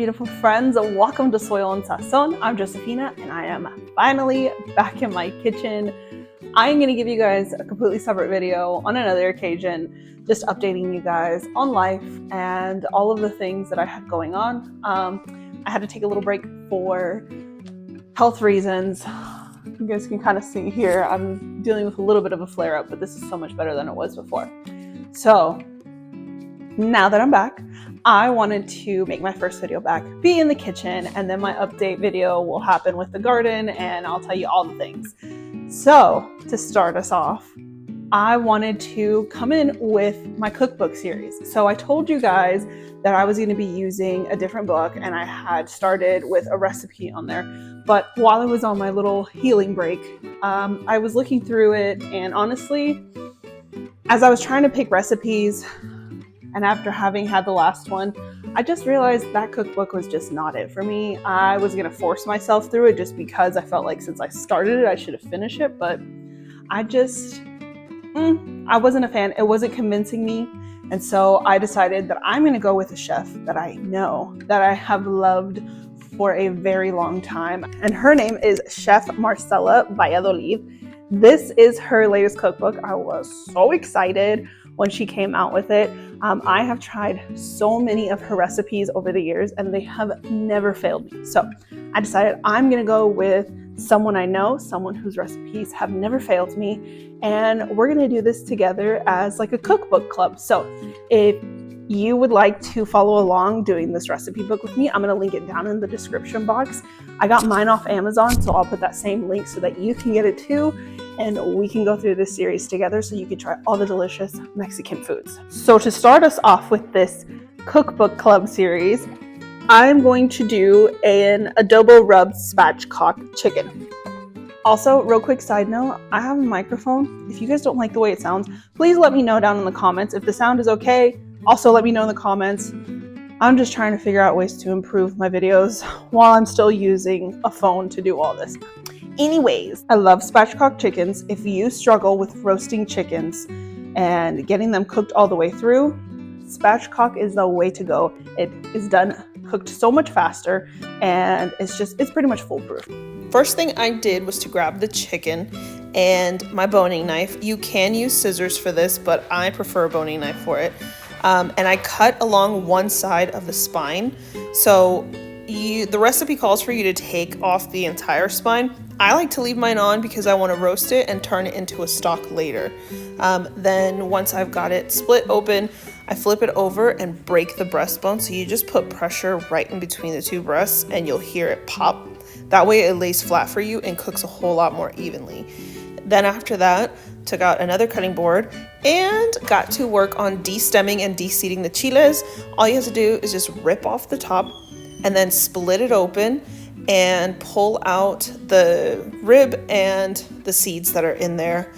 beautiful friends. Welcome to Soil Sazon. I'm Josephina and I am finally back in my kitchen. I'm going to give you guys a completely separate video on another occasion, just updating you guys on life and all of the things that I had going on. I had to take a little break for health reasons. You guys can kind of see here, I'm dealing with a little bit of a flare-up, but this is so much better than it was before. So now that I'm back, I wanted to make my first video back, be in the kitchen, and then my update video will happen with the garden and I'll tell you all the things. So to start us off, I wanted to come in with my cookbook series. So I told you guys that I was going to be using a different book and I had started with a recipe on there. But while I was on my little healing break, I was looking through it, and honestly, as I was trying to pick recipes, and after having had the last one, I just realized that cookbook was just not it for me. I was going to force myself through it just because I felt like since I started it, I should have finished it. But I just, I wasn't a fan. It wasn't convincing me. And so I decided that I'm going to go with a chef that I know, that I have loved for a very long time. And her name is Chef Marcela Valladolid. This is her latest cookbook. I was so excited when she came out with it. I have tried so many of her recipes over the years and they have never failed me. So I decided I'm gonna go with someone I know, someone whose recipes have never failed me, and we're gonna do this together as like a cookbook club. So if you would like to follow along doing this recipe book with me, I'm gonna link it down in the description box. I got mine off Amazon, so I'll put that same link so that you can get it too, and we can go through this series together so you can try all the delicious Mexican foods. So to start us off with this cookbook club series, I'm going to do an Adobo Rubbed Spatchcocked Chicken. Also, real quick side note, I have a microphone. If you guys don't like the way it sounds, please let me know down in the comments. If the sound is okay, also let me know in the comments. I'm just trying to figure out ways to improve my videos while I'm still using a phone to do all this. Anyways, I love spatchcocked chickens. If you struggle with roasting chickens and getting them cooked all the way through, spatchcock is the way to go. It is cooked so much faster, and it's pretty much foolproof. First thing I did was to grab the chicken and my boning knife. You can use scissors for this, but I prefer a boning knife for it. And I cut along one side of the spine. So the recipe calls for you to take off the entire spine. I like to leave mine on because I want to roast it and turn it into a stock later. Then once I've got it split open, I flip it over and break the breastbone. So you just put pressure right in between the two breasts and you'll hear it pop. That way it lays flat for you and cooks a whole lot more evenly. Then after that, took out another cutting board and got to work on de-stemming and de-seeding the chiles. All you have to do is just rip off the top and then split it open and pull out the rib and the seeds that are in there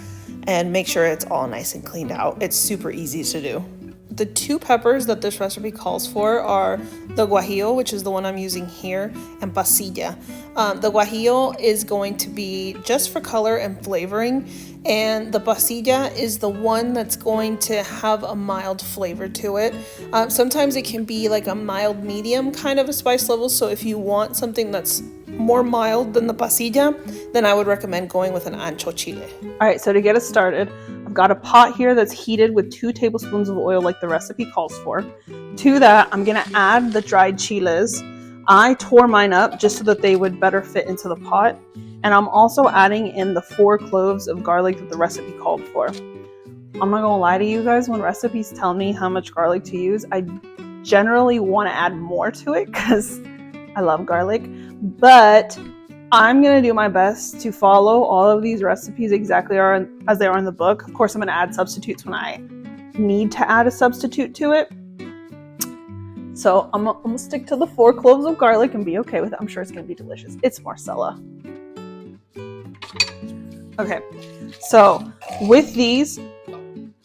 and make sure it's all nice and cleaned out. It's super easy to do. The two peppers that this recipe calls for are the guajillo, which is the one I'm using here, and pasilla. The guajillo is going to be just for color and flavoring, and the pasilla is the one that's going to have a mild flavor to it. Sometimes it can be like a mild medium kind of a spice level, so if you want something that's more mild than the pasilla, then I would recommend going with an ancho chile. All right, so to get us started, I've got a pot here that's heated with 2 tablespoons of oil like the recipe calls for. To that, I'm gonna add the dried chiles. I tore mine up just so that they would better fit into the pot. And I'm also adding in the 4 cloves of garlic that the recipe called for. I'm not gonna lie to you guys, when recipes tell me how much garlic to use, I generally wanna add more to it because I love garlic. But I'm going to do my best to follow all of these recipes exactly as they are in the book. Of course, I'm going to add substitutes when I need to add a substitute to it. So I'm going to stick to the 4 cloves of garlic and be okay with it. I'm sure it's going to be delicious. It's Marcela. Okay, so with these,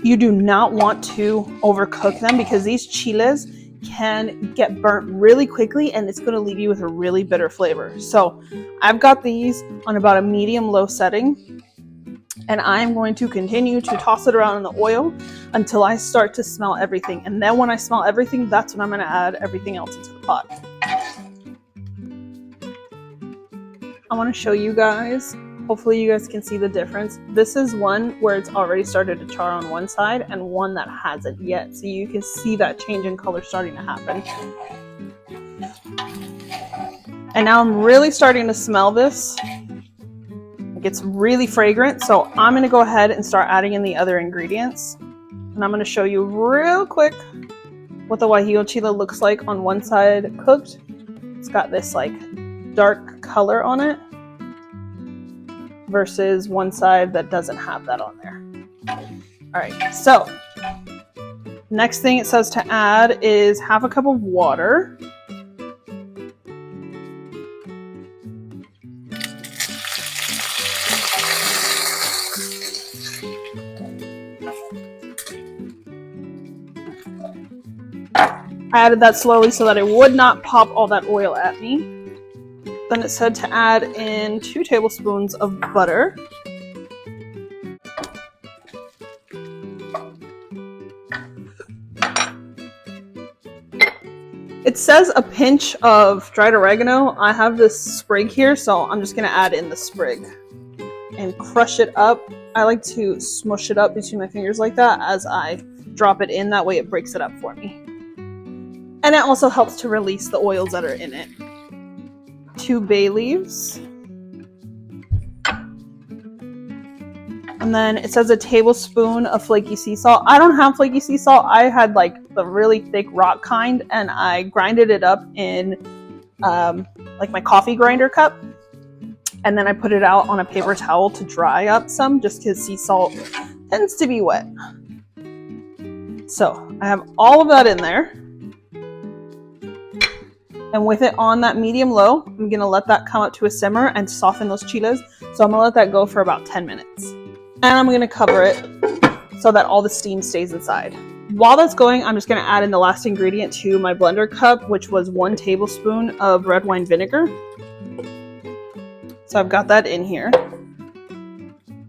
you do not want to overcook them because these chiles can get burnt really quickly and it's going to leave you with a really bitter flavor. So I've got these on about a medium-low setting, and I'm going to continue to toss it around in the oil until I start to smell everything. And then when I smell everything, that's when I'm going to add everything else into the pot. I want to show you guys. Hopefully you guys can see the difference. This is one where it's already started to char on one side and one that hasn't yet. So you can see that change in color starting to happen. And now I'm really starting to smell this. It gets really fragrant. So I'm going to go ahead and start adding in the other ingredients. And I'm going to show you real quick what the guajillo chile looks like on one side cooked. It's got this like dark color on it versus one side that doesn't have that on there. All right, so next thing it says to add is half a cup of water. I added that slowly so that it would not pop all that oil at me. Then it said to add in 2 tablespoons of butter. It says a pinch of dried oregano. I have this sprig here, so I'm just going to add in the sprig and crush it up. I like to smush it up between my fingers like that as I drop it in. That way it breaks it up for me. And it also helps to release the oils that are in it. 2 bay leaves. And then it says a tablespoon of flaky sea salt. I don't have flaky sea salt. I had like the really thick rock kind and I grinded it up in like my coffee grinder cup. And then I put it out on a paper towel to dry up some just because sea salt tends to be wet. So I have all of that in there. And with it on that medium-low, I'm going to let that come up to a simmer and soften those chiles. So I'm going to let that go for about 10 minutes. And I'm going to cover it so that all the steam stays inside. While that's going, I'm just going to add in the last ingredient to my blender cup, which was 1 tablespoon of red wine vinegar. So I've got that in here.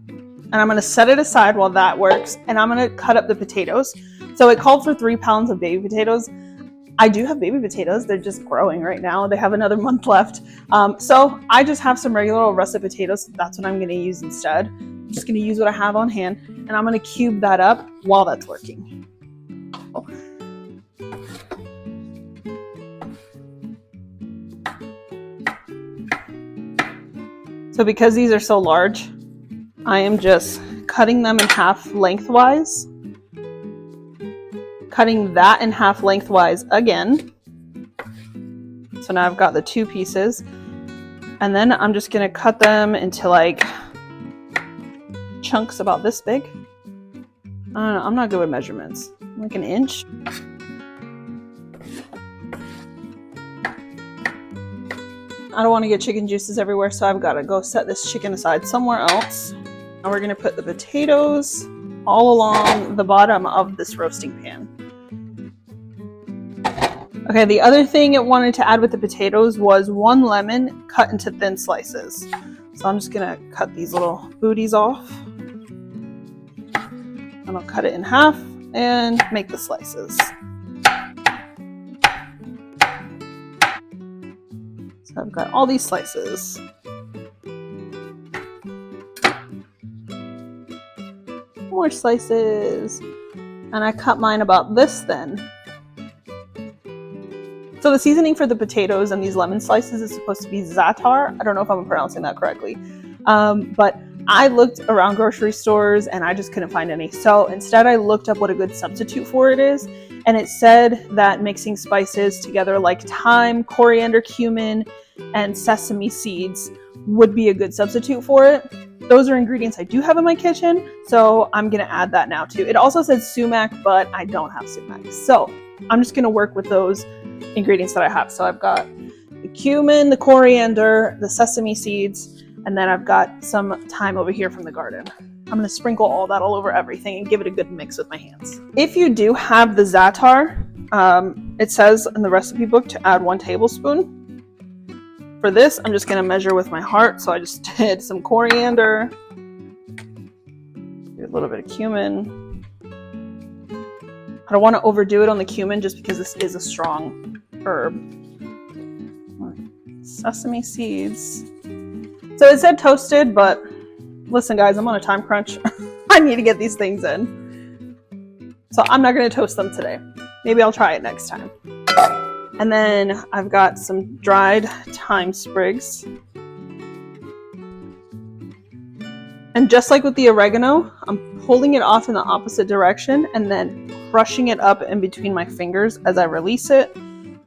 And I'm going to set it aside while that works. And I'm going to cut up the potatoes. So it called for 3 pounds of baby potatoes. I do have baby potatoes. They're just growing right now. They have another month left. So I just have some regular old russet potatoes. That's what I'm going to use instead. I'm just going to use what I have on hand. And I'm going to cube that up while that's working. So because these are so large, I am just cutting them in half lengthwise. Cutting that in half lengthwise again. So now I've got the 2 pieces. And then I'm just going to cut them into like chunks about this big. I don't know, I'm not good with measurements. Like an inch. I don't want to get chicken juices everywhere, so I've got to go set this chicken aside somewhere else. Now we're going to put the potatoes all along the bottom of this roasting pan. Okay, the other thing it wanted to add with the potatoes was 1 lemon cut into thin slices. So I'm just gonna cut these little booties off. And I'll cut it in half and make the slices. So I've got all these slices. More slices. And I cut mine about this thin. So the seasoning for the potatoes and these lemon slices is supposed to be za'atar. I don't know if I'm pronouncing that correctly. But I looked around grocery stores and I just couldn't find any. So instead I looked up what a good substitute for it is. And it said that mixing spices together like thyme, coriander, cumin, and sesame seeds would be a good substitute for it. Those are ingredients I do have in my kitchen, so I'm going to add that now too. It also says sumac, but I don't have sumac. So I'm just going to work with those ingredients that I have. So I've got the cumin, the coriander, the sesame seeds, and then I've got some thyme over here from the garden. I'm going to sprinkle all that all over everything and give it a good mix with my hands. If you do have the za'atar, it says in the recipe book to add 1 tablespoon. For this, I'm just going to measure with my heart. So I just did some coriander, a little bit of cumin. I don't want to overdo it on the cumin just because this is a strong herb. Sesame seeds. So it said toasted, but listen guys, I'm on a time crunch. I need to get these things in. So I'm not going to toast them today. Maybe I'll try it next time. And then I've got some dried thyme sprigs. And just like with the oregano, I'm pulling it off in the opposite direction and then crushing it up in between my fingers as I release it.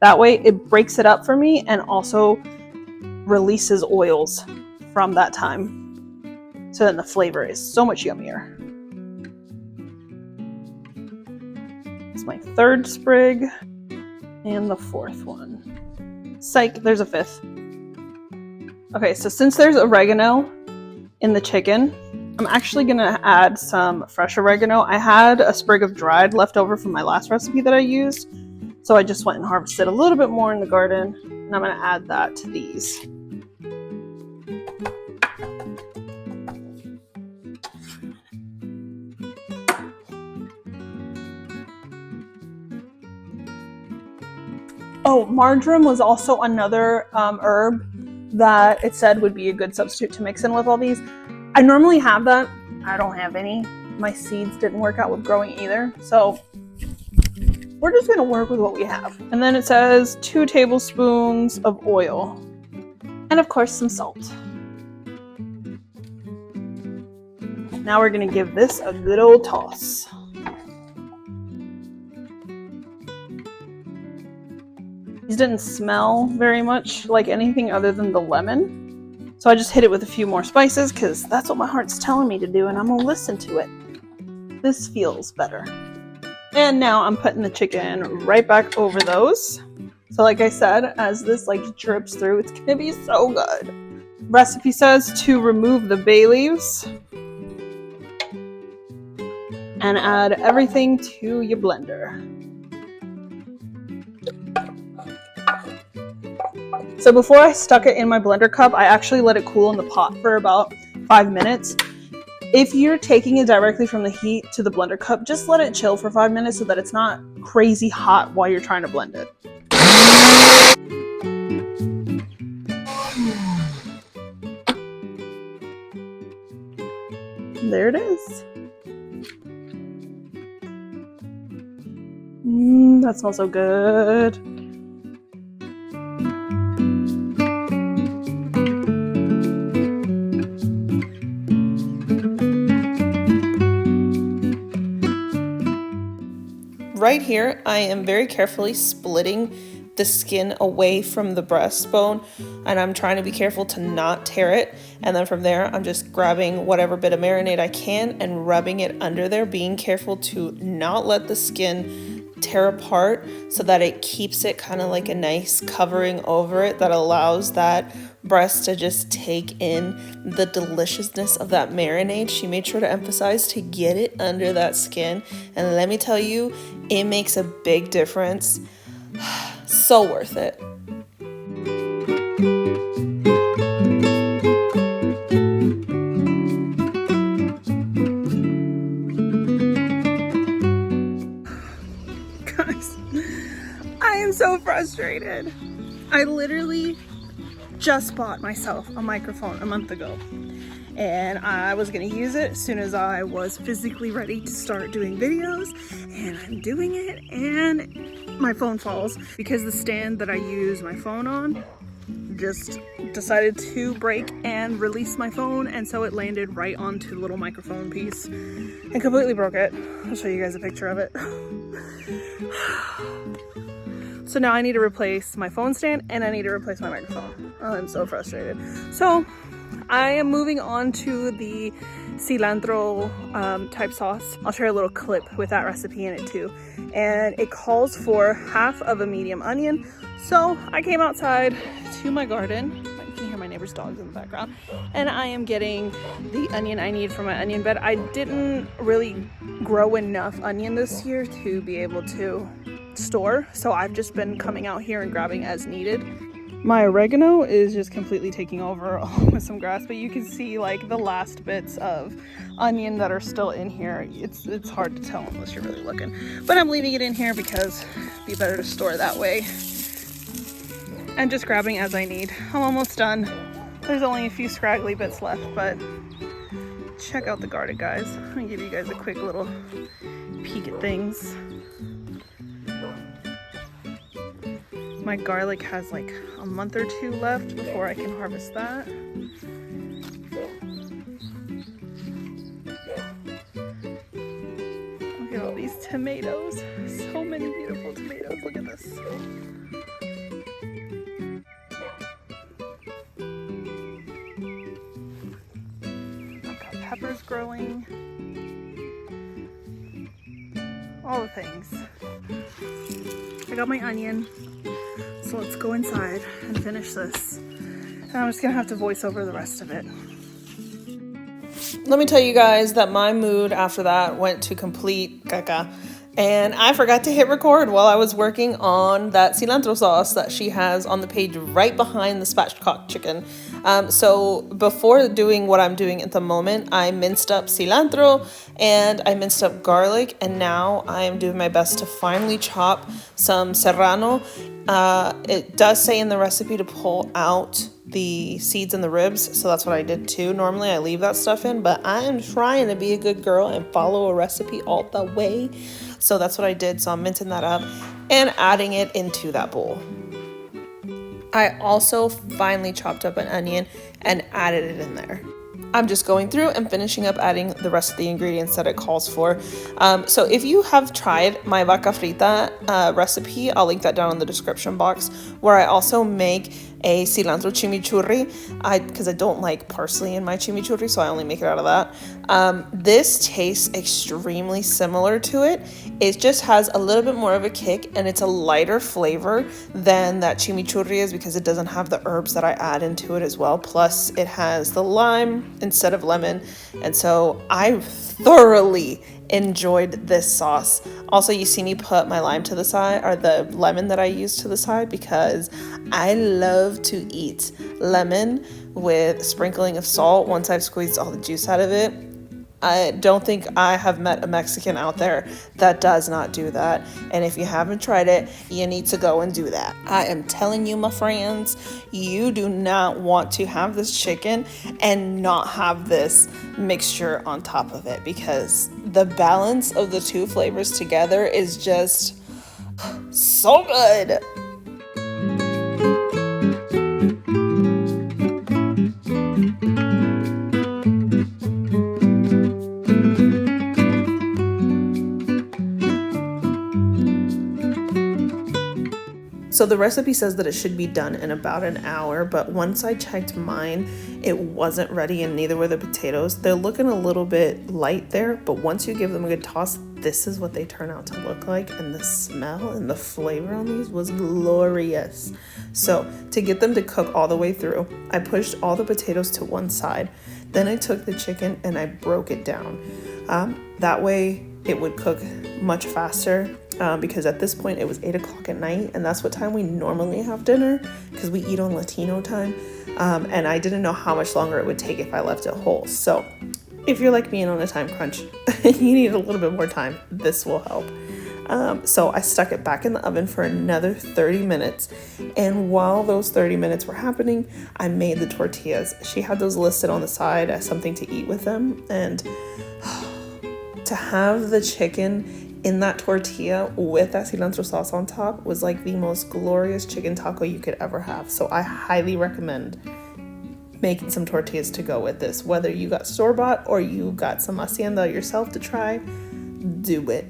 That way it breaks it up for me and also releases oils from that thyme. So then the flavor is so much yummier. It's my third sprig and the fourth one. Psych, there's a fifth. Okay, so since there's oregano in the chicken, I'm actually gonna add some fresh oregano. I had a sprig of dried left over from my last recipe that I used, so I just went and harvested a little bit more in the garden, and I'm gonna add that to these. Oh, marjoram was also another herb that it said would be a good substitute to mix in with all these. I normally have that. I don't have any. My seeds didn't work out with growing either. So we're just going to work with what we have. And then it says 2 tablespoons of oil. And of course some salt. Now we're going to give this a good old toss. These didn't smell very much like anything other than the lemon. So I just hit it with a few more spices because that's what my heart's telling me to do and I'm gonna listen to it. This feels better. And now I'm putting the chicken right back over those. So like I said, as this like drips through, it's gonna be so good. Recipe says to remove the bay leaves and add everything to your blender. So before I stuck it in my blender cup, I actually let it cool in the pot for about 5 minutes. If you're taking it directly from the heat to the blender cup, just let it chill for 5 minutes so that it's not crazy hot while you're trying to blend it. There it is. That smells so good. Right here, I am very carefully splitting the skin away from the breastbone, and I'm trying to be careful to not tear it. And then from there, I'm just grabbing whatever bit of marinade I can and rubbing it under there, being careful to not let the skin tear apart so that it keeps it kind of like a nice covering over it that allows that breast to just take in the deliciousness of that marinade. She made sure to emphasize to get it under that skin, and let me tell you, it makes a big difference. So worth it. Guys, I am so frustrated. I literally just bought myself a microphone a month ago, and I was gonna use it as soon as I was physically ready to start doing videos, and I'm doing it and my phone falls because the stand that I use my phone on just decided to break and release my phone, and so it landed right onto the little microphone piece and completely broke it. I'll show you guys a picture of it. So now I need to replace my phone stand and I need to replace my microphone. Oh, I'm so frustrated. So I am moving on to the cilantro type sauce. I'll share a little clip with that recipe in it too. And it calls for half of a medium onion. So I came outside to my garden. You can hear my neighbor's dogs in the background. And I am getting the onion I need for my onion bed. I didn't really grow enough onion this year to be able to store, so I've just been coming out here and grabbing as needed. My oregano is just completely taking over along with some grass, but you can see like the last bits of onion that are still in here. It's hard to tell unless you're really looking, but I'm leaving it in here because it'd be better to store that way. And just grabbing as I need. I'm almost done There's only a few scraggly bits left, but check out the garden, guys. I'm gonna give you guys a quick little peek at things. My garlic has like a month or two left before I can harvest that. Look at all these tomatoes. So many beautiful tomatoes. Look at this. I've got peppers growing. All the things. I got my onion. So let's go inside and finish this. And I'm just gonna have to voice over the rest of it. Let me tell you guys that my mood after that went to complete caca. And I forgot to hit record while I was working on that cilantro sauce that she has on the page right behind the spatchcocked chicken. So before doing what I'm doing at the moment, I minced up cilantro and I minced up garlic, and now I am doing my best to finely chop some serrano. It does say in the recipe to pull out the seeds and the ribs, so that's what I did too. Normally I leave that stuff in, but I am trying to be a good girl and follow a recipe all the way. So that's what I did. So I'm mincing that up and adding it into that bowl. I also finely chopped up an onion and added it in there. I'm just going through and finishing up adding the rest of the ingredients that it calls for. So if you have tried my vaca frita recipe, I'll link that down in the description box, where I also make a cilantro chimichurri, because I don't like parsley in my chimichurri, so I only make it out of that. This tastes extremely similar to it. It just has a little bit more of a kick, and it's a lighter flavor than that chimichurri is, because it doesn't have the herbs that I add into it as well. Plus it has the lime instead of lemon, and so I thoroughly enjoyed this sauce. Also, you see me put my lime to the side, or the lemon that I used to the side, because I love to eat lemon with sprinkling of salt once I've squeezed all the juice out of it. I don't think I have met a Mexican out there that does not do that. And if you haven't tried it, you need to go and do that. I am telling you, my friends, you do not want to have this chicken and not have this mixture on top of it, because the balance of the two flavors together is just so good. So the recipe says that it should be done in about an hour, but once I checked mine, it wasn't ready, and neither were the potatoes. They're looking a little bit light there, but once you give them a good toss, this is what they turn out to look like, and the smell and the flavor on these was glorious. So to get them to cook all the way through, I pushed all the potatoes to one side. Then I took the chicken and I broke it down. That way it would cook much faster. Because at this point it was 8 o'clock at night, and that's what time we normally have dinner, because we eat on Latino time, and I didn't know how much longer it would take if I left it whole. So if you're like me and on a time crunch, you need a little bit more time, this will help. So I stuck it back in the oven for another 30 minutes, and while those 30 minutes were happening, I made the tortillas. She had those listed on the side as something to eat with them, and to have the chicken in that tortilla with that cilantro sauce on top was like the most glorious chicken taco you could ever have. So I highly recommend making some tortillas to go with this. Whether you got store-bought or you got some hacienda yourself to try, do it.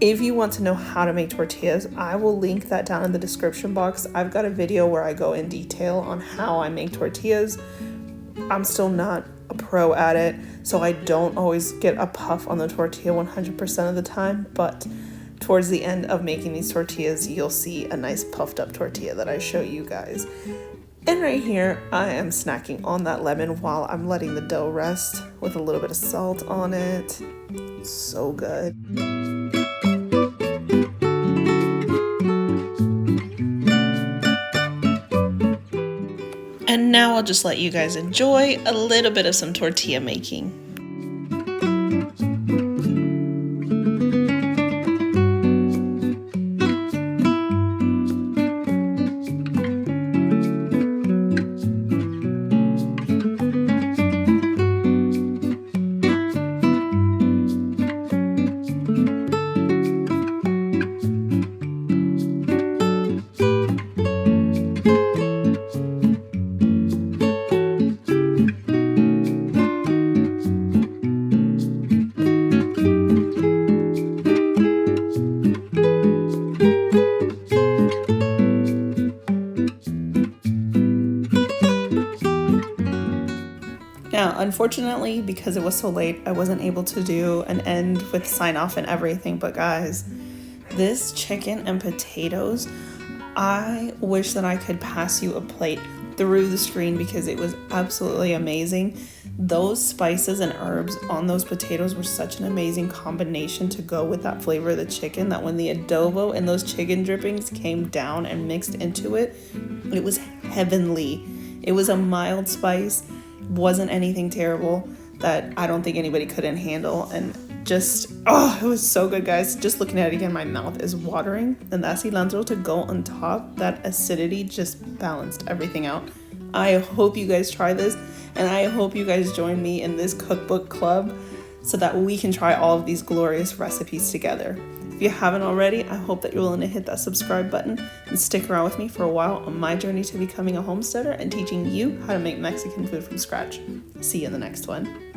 If you want to know how to make tortillas, I will link that down in the description box. I've got a video where I go in detail on how I make tortillas. I'm still not a pro at it, so I don't always get a puff on the tortilla 100% of the time, but towards the end of making these tortillas, you'll see a nice puffed up tortilla that I show you guys. And right here, I am snacking on that lemon while I'm letting the dough rest with a little bit of salt on it. So good. And now I'll just let you guys enjoy a little bit of some tortilla making. Unfortunately, because it was so late, I wasn't able to do an end with sign off and everything. But guys, this chicken and potatoes, I wish that I could pass you a plate through the screen because it was absolutely amazing. Those spices and herbs on those potatoes were such an amazing combination to go with that flavor of the chicken, that when the adobo and those chicken drippings came down and mixed into it, it was heavenly. It was a mild spice, wasn't anything terrible that I don't think anybody couldn't handle, and just, oh, it was so good, guys. Just looking at it again, my mouth is watering, and that cilantro to go on top, that acidity just balanced everything out. I hope you guys try this, and I hope you guys join me in this cookbook club so that we can try all of these glorious recipes together. If you haven't already, I hope that you're willing to hit that subscribe button and stick around with me for a while on my journey to becoming a homesteader and teaching you how to make Mexican food from scratch. See you in the next one.